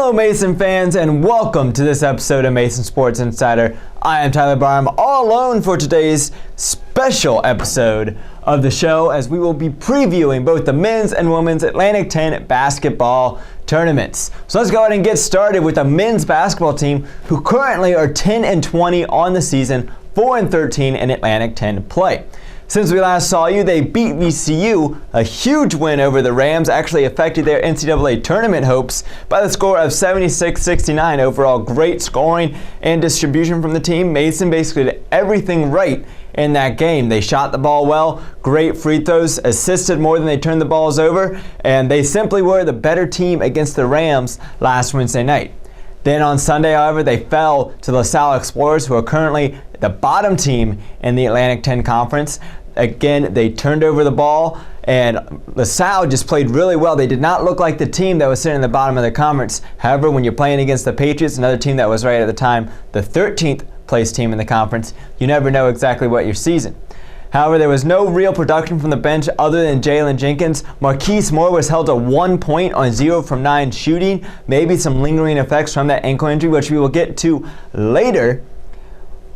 Hello Mason fans and welcome to this episode of Mason Sports Insider. I am Tyler Barham, all alone for today's special episode of the show as we will be previewing both the men's and women's Atlantic 10 basketball tournaments. So let's go ahead and get started with the men's basketball team who currently are 10-20 on the season, 4-13 in Atlantic 10 play. Since we last saw you, they beat VCU, a huge win over the Rams, actually affected their NCAA tournament hopes by the score of 76-69. Overall, great scoring and distribution from the team. Mason basically did everything right in that game. They shot the ball well, great free throws, assisted more than they turned the balls over, and they simply were the better team against the Rams last Wednesday night. Then on Sunday, however, they fell to the LaSalle Explorers, who are currently the bottom team in the Atlantic 10 Conference. Again, they turned over the ball, and LaSalle just played really well. They did not look like the team that was sitting in the bottom of the conference. However, when you're playing against the Patriots, another team that was right at the time the 13th place team in the conference, you never know exactly what you're seeing. However, there was no real production from the bench other than Jalen Jenkins. Marquise Moore was held to 1 point on 0 from 9 shooting. Maybe some lingering effects from that ankle injury, which we will get to later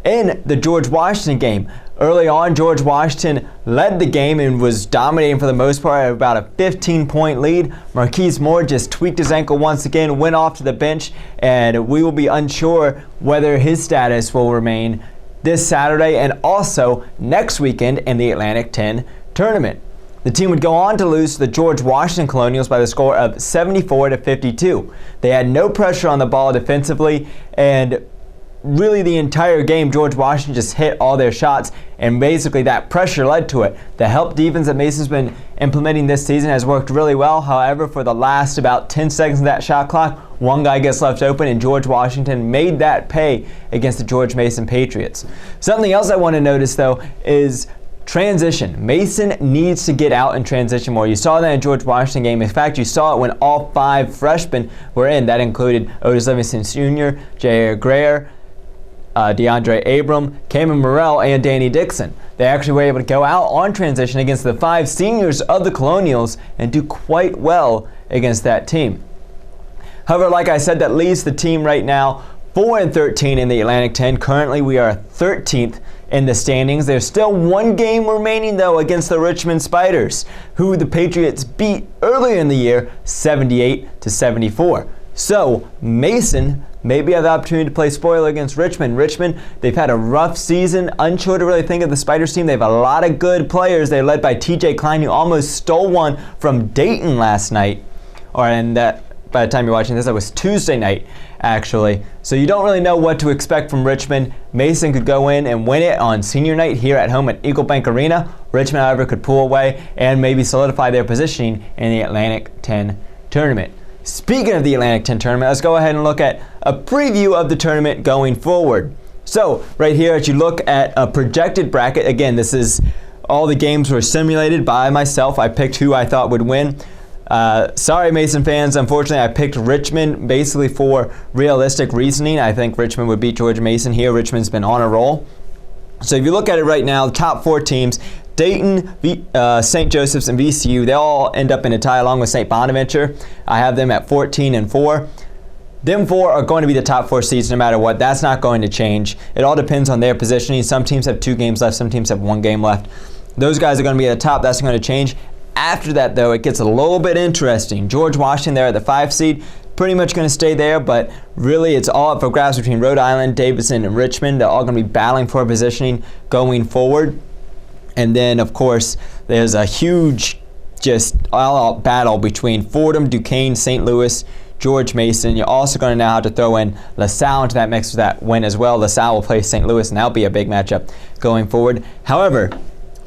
in the George Washington game. Early on, George Washington led the game and was dominating for the most part at about a 15-point lead. Marquise Moore just tweaked his ankle once again, went off to the bench, and we will be unsure whether his status will remain this Saturday and also next weekend in the Atlantic 10 tournament. The team would go on to lose to the George Washington Colonials by the score of 74-52. They had no pressure on the ball defensively, and really the entire game George Washington just hit all their shots, and basically that pressure led to it. The help defense that Mason's been implementing this season has worked really well. However, for the last about 10 seconds of that shot clock, one guy gets left open, and George Washington made that pay against the George Mason Patriots. Something else I want to notice though is transition. Mason needs to get out and transition more. You saw that in George Washington game. In fact, you saw it when all 5 freshmen were in. That included Otis Livingston Sr., Jair Greer, DeAndre Abram, Cameron Morrell, and Danny Dixon. They actually were able to go out on transition against the 5 seniors of the Colonials and do quite well against that team. However, like I said, that leaves the team right now 4-13 in the Atlantic 10. Currently, we are 13th in the standings. There's still 1 game remaining, though, against the Richmond Spiders, who the Patriots beat earlier in the year 78-74. So, Mason maybe have the opportunity to play spoiler against Richmond. Richmond, they've had a rough season. Unsure to really think of the Spiders team. They have a lot of good players. They're led by TJ Klein, who almost stole one from Dayton last night. And that, by the time you're watching this, that was Tuesday night, actually. So you don't really know what to expect from Richmond. Mason could go in and win it on senior night here at home at Eagle Bank Arena. Richmond, however, could pull away and maybe solidify their positioning in the Atlantic 10 tournament. Speaking of the Atlantic 10 tournament, let's go ahead and look at a preview of the tournament going forward. So right here, as you look at a projected bracket, again, this is all the games were simulated by myself. I picked who I thought would win. Sorry, Mason fans. Unfortunately, I picked Richmond basically for realistic reasoning. I think Richmond would beat George Mason here. Richmond's been on a roll. So if you look at it right now, the top 4 teams, Dayton, St. Joseph's, and VCU, they all end up in a tie along with St. Bonaventure. I have them at 14-4. Them 4 are going to be the top 4 seeds no matter what. That's not going to change. It all depends on their positioning. Some teams have 2 games left. Some teams have 1 game left. Those guys are going to be at the top. That's going to change. After that, though, it gets a little bit interesting. George Washington there at the 5 seed. Pretty much going to stay there, but really it's all up for grabs between Rhode Island, Davidson, and Richmond. They're all going to be battling for positioning going forward. And then, of course, there's a huge just all-out battle between Fordham, Duquesne, St. Louis, George Mason. You're also going to now have to throw in LaSalle into that mix for that win as well. LaSalle will play St. Louis, and that'll be a big matchup going forward. However,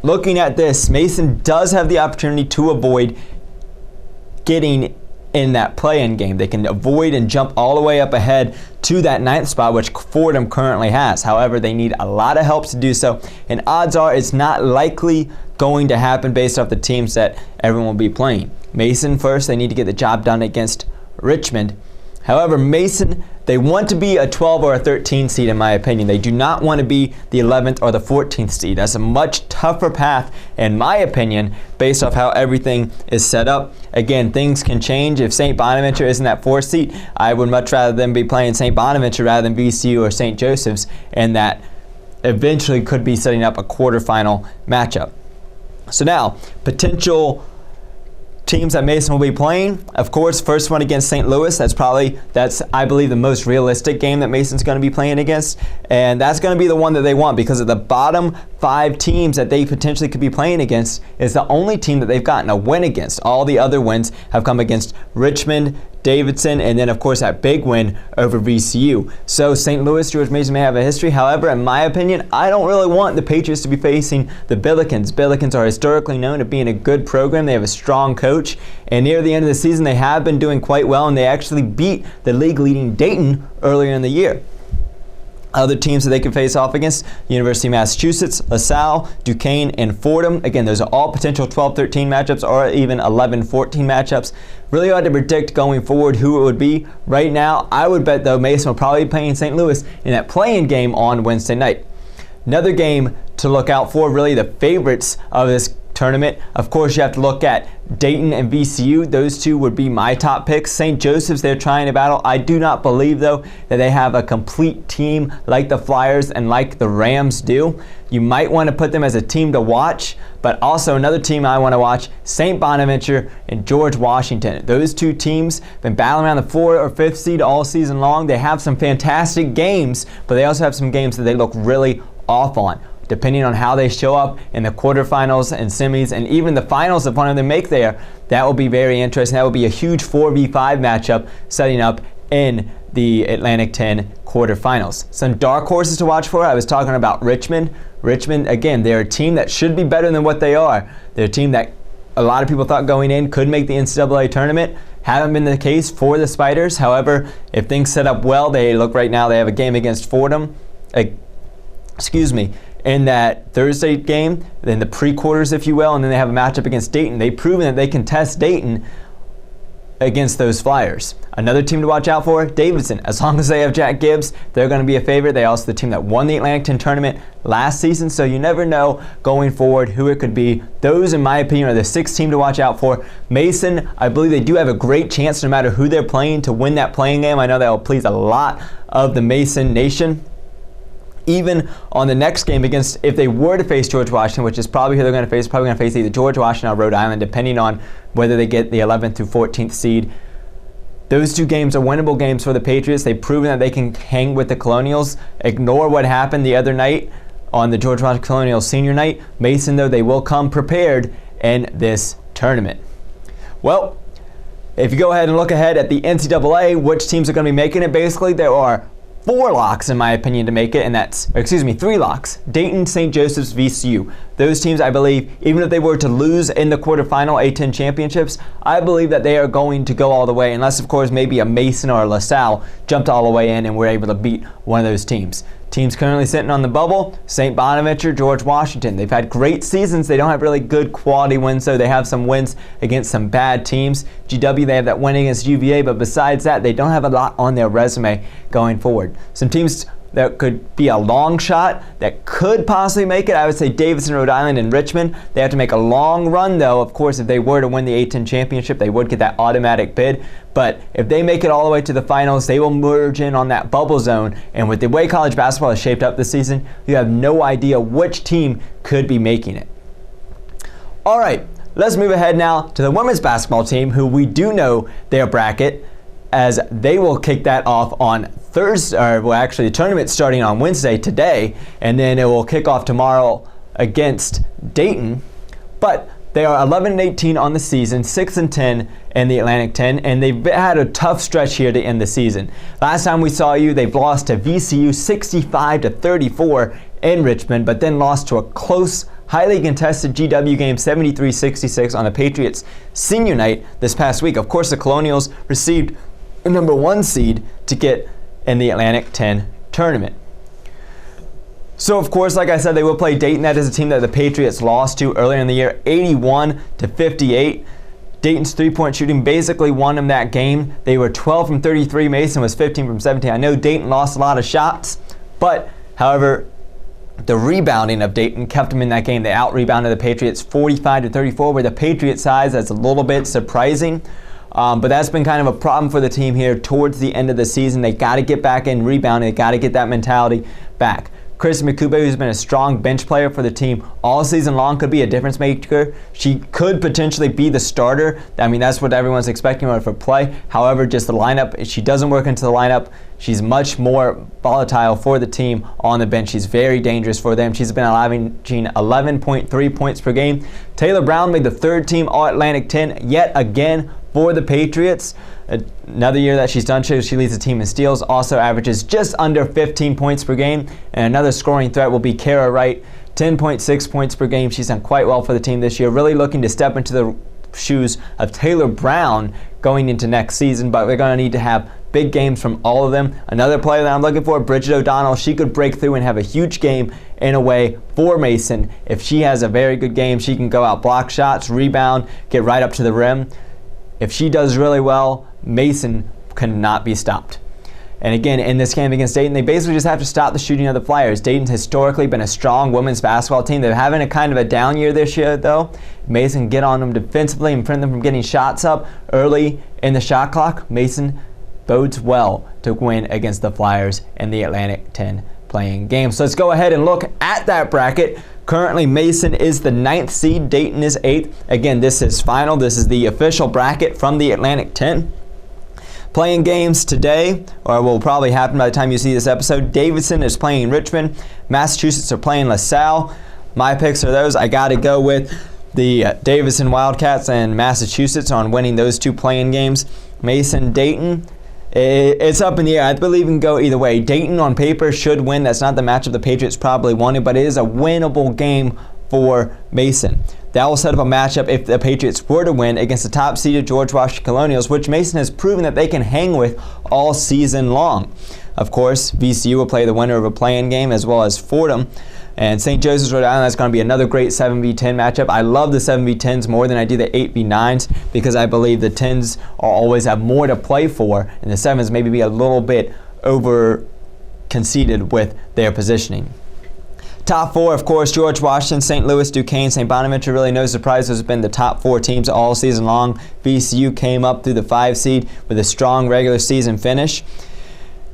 looking at this, Mason does have the opportunity to avoid getting in that play-in game. They can avoid and jump all the way up ahead to that 9th spot, which Fordham currently has. However, they need a lot of help to do so, and odds are it's not likely going to happen based off the teams that everyone will be playing. Mason first, they need to get the job done against Richmond. However, Mason, they want to be a 12 or a 13 seed in my opinion. They do not want to be the 11th or the 14th seed. That's a much tougher path in my opinion based off how everything is set up. Again, things can change. If St. Bonaventure isn't that 4th seed, I would much rather them be playing St. Bonaventure rather than VCU or St. Joseph's, and that eventually could be setting up a quarterfinal matchup. So now, potential teams that Mason will be playing. Of course, first one against St. Louis. That's I believe the most realistic game that Mason's going to be playing against, and that's going to be the one that they want because of the bottom 5 teams that they potentially could be playing against is the only team that they've gotten a win against. All the other wins have come against Richmond, Davidson, and then of course that big win over VCU. So St. Louis, George Mason may have a history. However, in my opinion, I don't really want the Patriots to be facing the Billikens. Billikens are historically known to being a good program. They have a strong coach, and near the end of the season they have been doing quite well, and they actually beat the league leading Dayton earlier in the year. Other teams that they can face off against: University of Massachusetts, LaSalle, Duquesne, and Fordham. Again, those are all potential 12-13 matchups or even 11-14 matchups. Really hard to predict going forward who it would be. Right now, I would bet, though, Mason will probably be playing St. Louis in that play-in game on Wednesday night. Another game to look out for, really the favorites of this tournament. Of course, you have to look at Dayton and VCU. Those two would be my top picks. St. Joseph's, they're trying to battle. I do not believe, though, that they have a complete team like the Flyers and like the Rams do. You might want to put them as a team to watch, but also another team I want to watch, St. Bonaventure and George Washington. Those two teams have been battling around the 4th or 5th seed all season long. They have some fantastic games, but they also have some games that they look really off on. Depending on how they show up in the quarterfinals and semis and even the finals, if one of them make there, that will be very interesting. That will be a huge 4v5 matchup setting up in the Atlantic 10 quarterfinals. Some dark horses to watch for. I was talking about Richmond. Richmond, again, they're a team that should be better than what they are. They're a team that a lot of people thought going in could make the NCAA tournament. Haven't been the case for the Spiders. However, if things set up well, they look right now, they have a game against Fordham. In that Thursday game, in the pre-quarters, if you will, and then they have a matchup against Dayton. They've proven that they can test Dayton against those Flyers. Another team to watch out for, Davidson. As long as they have Jack Gibbs, they're going to be a favorite. They also the team that won the Atlantic 10 tournament last season, so you never know going forward who it could be. Those, in my opinion, are the 6 teams to watch out for. Mason, I believe they do have a great chance, no matter who they're playing, to win that playing game. I know that will please a lot of the Mason Nation. Even on the next game against, if they were to face George Washington, which is probably who they're going to face, probably going to face either George Washington or Rhode Island, depending on whether they get the 11th through 14th seed. Those two games are winnable games for the Patriots. They've proven that they can hang with the Colonials. Ignore what happened the other night on the George Washington Colonials senior night. Mason, though, they will come prepared in this tournament. Well, if you go ahead and look ahead at the NCAA, which teams are going to be making it, basically there are 4 locks, in my opinion, to make it, and that's, 3 locks. Dayton, St. Joseph's, VCU. Those teams, I believe, even if they were to lose in the quarterfinal A10 championships, I believe that they are going to go all the way, unless, of course, maybe a Mason or a LaSalle jumped all the way in and were able to beat one of those teams. Teams currently sitting on the bubble, St. Bonaventure, George Washington. They've had great seasons. They don't have really good quality wins, so they have some wins against some bad teams. GW, they have that win against UVA, but besides that, they don't have a lot on their resume going forward. Some teams that could be a long shot that could possibly make it, I would say Davidson, Rhode Island, and Richmond. They have to make a long run, though. Of course, if they were to win the A10 championship, they would get that automatic bid. But if they make it all the way to the finals, they will merge in on that bubble zone. And with the way college basketball is shaped up this season, you have no idea which team could be making it. All right, let's move ahead now to the women's basketball team, who we do know their bracket, as they will kick that off on Thursday, or well, actually the tournament's starting on Wednesday today, and then it will kick off tomorrow against Dayton. But they are 11-18 on the season, 6-10 in the Atlantic 10, and they've had a tough stretch here to end the season. Last time we saw you, they've lost to VCU 65-34 in Richmond, but then lost to a close, highly contested GW game 73-66 on the Patriots senior night this past week. Of course, the Colonials received a number 1 seed to get in the Atlantic 10 tournament. So, of course, like I said, they will play Dayton. That is a team that the Patriots lost to earlier in the year, 81-58. Dayton's three-point shooting basically won them that game. They were 12 from 33. Mason was 15 from 17. I know Dayton lost a lot of shots, but however, the rebounding of Dayton kept them in that game. They out-rebounded the Patriots 45-34, where the Patriots' size that's a little bit surprising. But that's been kind of a problem for the team here towards the end of the season. They got to get back in rebounding. They got to get that mentality back. Chris Mikube, who's been a strong bench player for the team all season long, could be a difference maker. She could potentially be the starter. I mean, that's what everyone's expecting her for play. However, just the lineup, she doesn't work into the lineup. She's much more volatile for the team on the bench. She's very dangerous for them. She's been averaging 11.3 points per game. Taylor Brown made the third team All-Atlantic 10 yet again for the Patriots. Another year that she's done so, she leads the team in steals, also averages just under 15 points per game. And another scoring threat will be Kara Wright, 10.6 points per game. She's done quite well for the team this year, really looking to step into the shoes of Taylor Brown going into next season, but we're going to need to have big games from all of them. Another player that I'm looking for, Bridget O'Donnell. She could break through and have a huge game in a way for Mason. If she has a very good game, she can go out, block shots, rebound, get right up to the rim. If she does really well, Mason cannot be stopped. And again, in this game against Dayton, they basically just have to stop the shooting of the Flyers. Dayton's historically been a strong women's basketball team. They're having a kind of a down year this year, though. Mason can get on them defensively and prevent them from getting shots up early in the shot clock. Mason bodes well to win against the Flyers in the Atlantic 10 playing game. So let's go ahead and look at that bracket. Currently, Mason is the 9th seed. Dayton is 8th. Again, this is final. This is the official bracket from the Atlantic 10. Playing games today, or will probably happen by the time you see this episode. Davidson is playing Richmond. Massachusetts are playing LaSalle. My picks are those. I got to go with the Davidson Wildcats and Massachusetts on winning those two playing games. Mason, Dayton. It's up in the air. I believe it can go either way. Dayton on paper should win. That's not the matchup the Patriots probably wanted, but it is a winnable game for Mason. That will set up a matchup if the Patriots were to win against the top-seeded George Washington Colonials, which Mason has proven that they can hang with all season long. Of course, VCU will play the winner of a play-in game as well as Fordham. And St. Joseph's, Rhode Island, that's going to be another great 7v10 matchup. I love the 7v10s more than I do the 8v9s because I believe the 10s always have more to play for, and the 7s maybe be a little bit over-conceded with their positioning. Top 4, of course, George Washington, St. Louis, Duquesne, St. Bonaventure. Really no surprise. Those have been the top 4 teams all season long. VCU came up through the 5 seed with a strong regular season finish.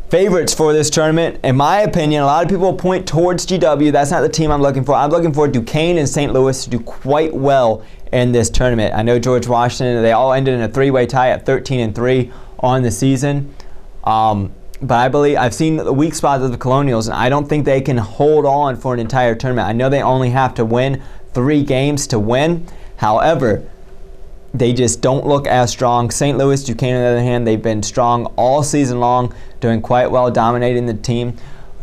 Favorites for this tournament, in my opinion, a lot of people point towards GW. That's not the team I'm looking for. I'm looking for Duquesne and St. Louis to do quite well in this tournament. I know George Washington, they all ended in a 3-way tie at 13-3 on the season. But I believe I've seen the weak spots of the Colonials, and I don't think they can hold on for an entire tournament. I know they only have to win 3 games to win. However, they just don't look as strong. St. Louis, Duquesne, on the other hand, they've been strong all season long, doing quite well, dominating the team.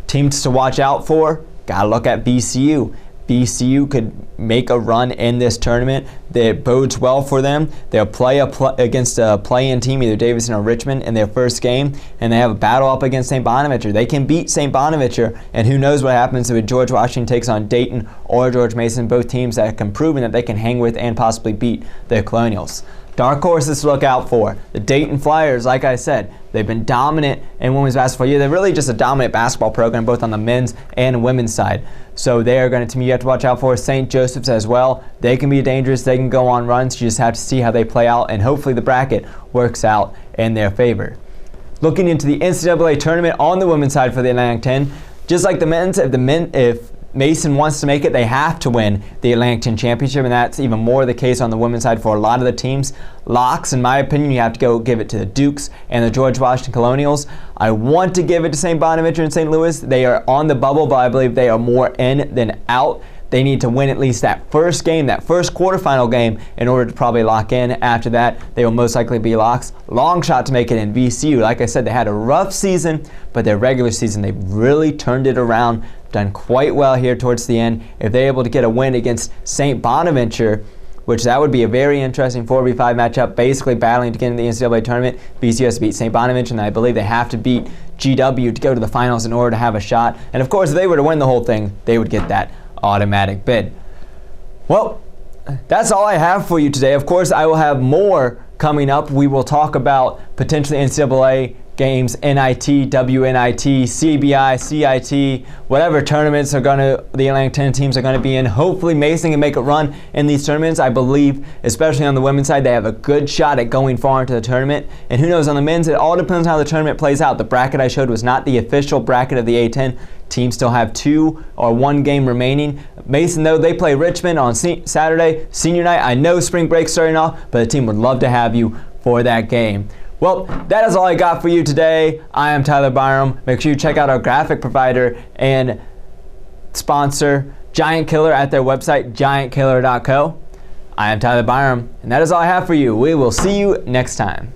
Teams to watch out for, got to look at VCU. VCU could make a run in this tournament that bodes well for them. They'll play against a play-in team, either Davidson or Richmond, in their first game, and they have a battle up against St. Bonaventure. They can beat St. Bonaventure, and who knows what happens if George Washington takes on Dayton or George Mason, both teams that have proven that they can hang with and possibly beat the Colonials. Dark horses to look out for. The Dayton Flyers, like I said, they've been dominant in women's basketball. Yeah, they're really just a dominant basketball program, both on the men's and women's side. So they are going to team you have to watch out for. St. Joseph's as well. They can be dangerous. They can go on runs. You just have to see how they play out, and hopefully the bracket works out in their favor. Looking into the NCAA tournament on the women's side for the Atlantic 10, just like the men's, if Mason wants to make it, they have to win the Atlantic 10 championship, and that's even more the case on the women's side for a lot of the teams. Locks, in my opinion, you have to go give it to the Dukes and the George Washington Colonials. I want to give it to St. Bonaventure and St. Louis. They are on the bubble, but I believe they are more in than out. They need to win at least that first game, that first quarterfinal game, in order to probably lock in. After that, they will most likely be locks. Long shot to make it in VCU. Like I said, they had a rough season, but their regular season, they really turned it around. Done quite well here towards the end. If they're able to get a win against St. Bonaventure, which that would be a very interesting 4v5 matchup, basically battling to get into the NCAA tournament. VCU has to beat St. Bonaventure, and I believe they have to beat GW to go to the finals in order to have a shot. And of course, if they were to win the whole thing, they would get that automatic bid. Well, that's all I have for you today. Of course, I will have more coming up. We will talk about potentially NCAA games, NIT, WNIT, CBI, CIT, whatever tournaments the Atlantic 10 teams are going to be in. Hopefully Mason can make a run in these tournaments. I believe, especially on the women's side, they have a good shot at going far into the tournament. And who knows, on the men's, it all depends on how the tournament plays out. The bracket I showed was not the official bracket of the A10. Teams still have 2 or 1 game remaining. Mason, though, they play Richmond on Saturday, senior night. I know spring break's starting off, but the team would love to have you for that game. Well, that is all I got for you today. I am Tyler Byram. Make sure you check out our graphic provider and sponsor, Giant Killer, at their website, giantkiller.co. I am Tyler Byram, and that is all I have for you. We will see you next time.